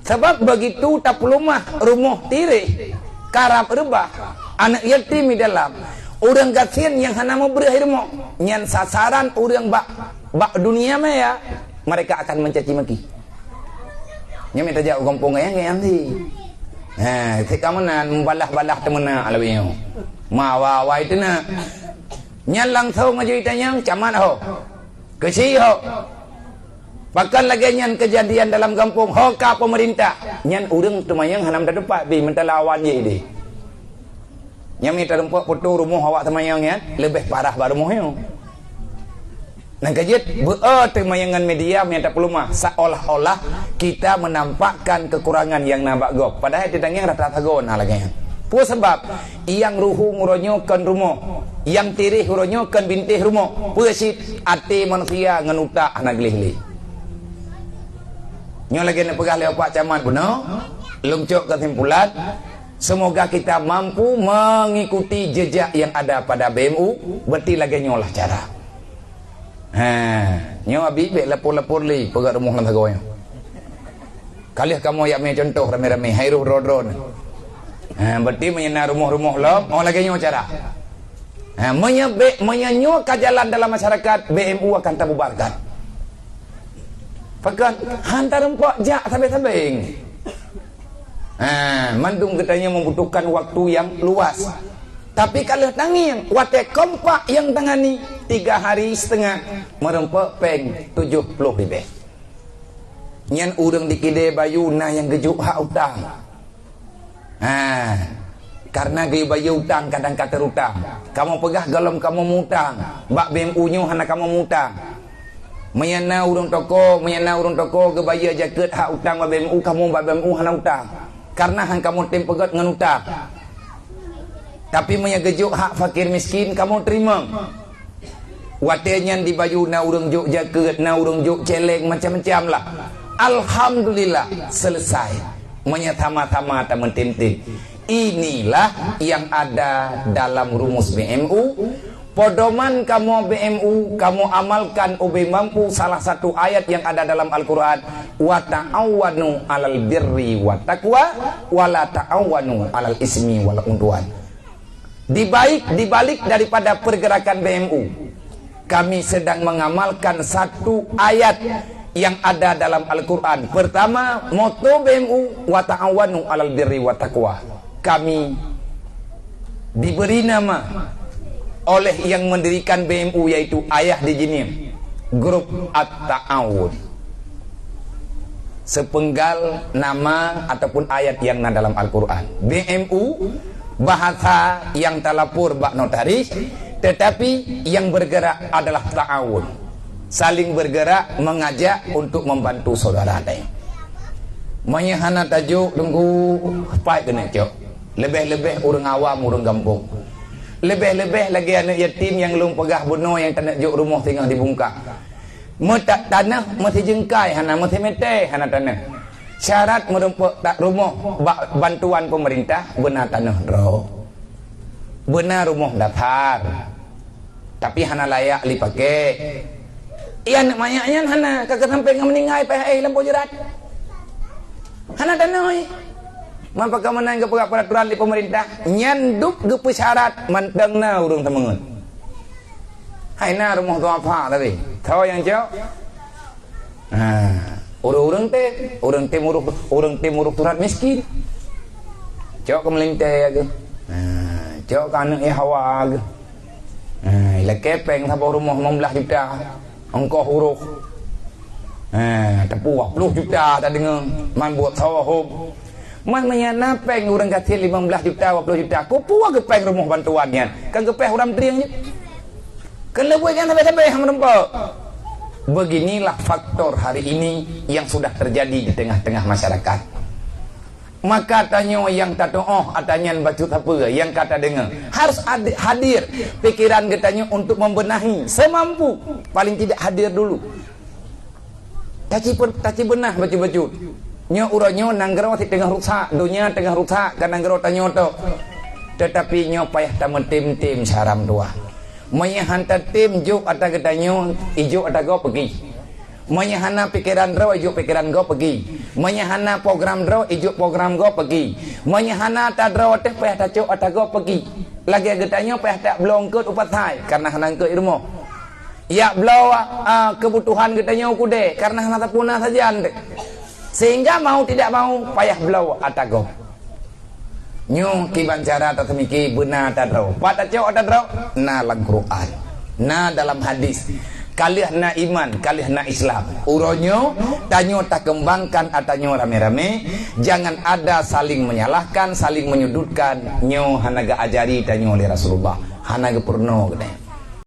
Sebab begitu tak pelumah rumah tirih karab rebah anak yatim di dalam orang kasihan yang hana mau berhirmo nyan sasaran orang bak dunia maya mereka akan mencaci maki nya minta jauh kampung yang nanti kamu nan membalah-balah temena alawinyo mawa itu na nyan langsung aja itanya caman ho kesi ho bahkan lagi nyan kejadian dalam kampung hoka pemerintah nyan urang temayang hanam dapat bi mentalawan ye di nyan minta rumput foto rumah awak temayang ya lebih parah baru rumahnya nah kejit temayangan media minta pelumah seolah-olah kita menampakkan kekurangan yang nampak gop padahal tidak yang rata-rata gon lagi pu sebab yang ruhu nguronyokan rumah yang tirih nguronyokan bintih rumah pusit ati manusia ngenuta anak lih-lih nyo lagi nak pegah lewat Pak Camat benar lungcuk kesimpulan semoga kita mampu mengikuti jejak yang ada pada BMU berarti lagi nyolah cara nyo abi be lapor-lapor li pegah rumah lan tagoy kali kamu ya me contoh rame-rame hairuh rodron berarti menyena rumah-rumah lom lagi nyo cara menyenyo kajalan dalam masyarakat BMU akan terbubarkan Pakan hantar empok jak sampai-sampai. Mandung katanya membutuhkan waktu yang luas. Tapi kalau tanging wate kompak yang tangani 3 hari setengah merempok peng 70 lebih. Nyan urang di kide bayu nah yang gejuk hak utang. Karena gaya bayu utang kadang kata utang. Kamu pegah galom kamu mutang. Bak BMU nyu hana kamu mutang. Menyana urang toko ke bayar jaket hak utang ba BMU kamu ba BMU hana utang. Karena hang kamu tim pegat ngan utang. Tapi menyagejuk hak fakir miskin kamu terima. Watenya di baju na urang juk jaket, na urang juk celeng macam-macam lah. Alhamdulillah selesai. Menyatama-tama tamen tim-tim. Inilah yang ada dalam rumus BMU. Podoman kamu BMU, kamu amalkan ubi mampu salah satu ayat yang ada dalam Al-Quran. Wa ta'awanu alal birri wa taqwa wa la ta'awanu alal ismi wal udwan. Dibalik daripada pergerakan BMU, kami sedang mengamalkan satu ayat yang ada dalam Al-Quran. Pertama, moto BMU wa ta'awanu alal birri wa taqwa. Kami diberi nama oleh yang mendirikan BMU yaitu ayah di Jinim, Grup At-Ta'awun. Sepenggal nama ataupun ayat yang ada dalam Al-Quran. BMU bahasa yang talapur bak notaris, tetapi yang bergerak adalah ta'awun. Saling bergerak mengajak untuk membantu saudara lain. Menyahana tajuk tunggu pai kena cok. Lebih-lebih orang awam, orang kampung. Lebih-lebih lagi anak yatim yang belum pegah bunuh yang tak nak juk rumah tinggal dibungkak. Metak tanah masih jengkai hana masih mete hana tanah. Syarat merempuk tak rumah bantuan pemerintah benar tanah ro. Benar rumah datar. Tapi hana layak dipakai. Iya nak mayaknya hana kakak sampai meninggal PHI lampu jerat. Hana tanah mampu kemenang ke peraturan di pemerintah nyanduk ke pesyarat mantang na urung temengun hai na rumah tu apa tadi tahu yang jauh orang timur turat miskin jauh ke melintai ke jauh ke anak ya hawa ke ila kepeng sabah rumah 15 juta engkau huruf tepu 20 juta tak dengar man buat sawah hub man menyana peng orang kecil 15 juta 20 juta ku puas ke peng rumah bantuannya kan ke peng orang teriangnya kan lebih kan sampai-sampai yang merempok. Beginilah faktor hari ini yang sudah terjadi di tengah-tengah masyarakat. Maka tanya yang tak tahu atanya bacut apa yang kata dengar harus hadir pikiran katanya untuk membenahi semampu paling tidak hadir dulu taci benah baju-baju nyo uranyo nanggero ti tengah rusak dunia tengah rusak kan nanggero tanyo to tetapi nyo payah tamen tim saram dua maya hantar tim juk ata getanyo ijo ata go pergi Menyahana pikiran draw ijuk pikiran go pergi. Menyahana program draw ijuk program go pergi. Menyahana ta draw teh payah ta cuk ata go pergi. Lagi getanya payah tak belum ke upatai karena hanang ke ilmu. Ya belau kebutuhan getanya ukude karena hana tapuna saja ande. Sehingga mau tidak mau payah belau ata go. Nyu kiban cara ta semiki benar ta draw. Pada cuk ata draw na dalam Quran. Na dalam hadis. Kalih na iman, kalih na Islam. Uronyo, tanyo tak kembangkan atanyo rame-rame. Jangan ada saling menyalahkan, saling menyudutkan. Nyo hanaga ajari tanyo oleh Rasulullah. Hanaga purno gede.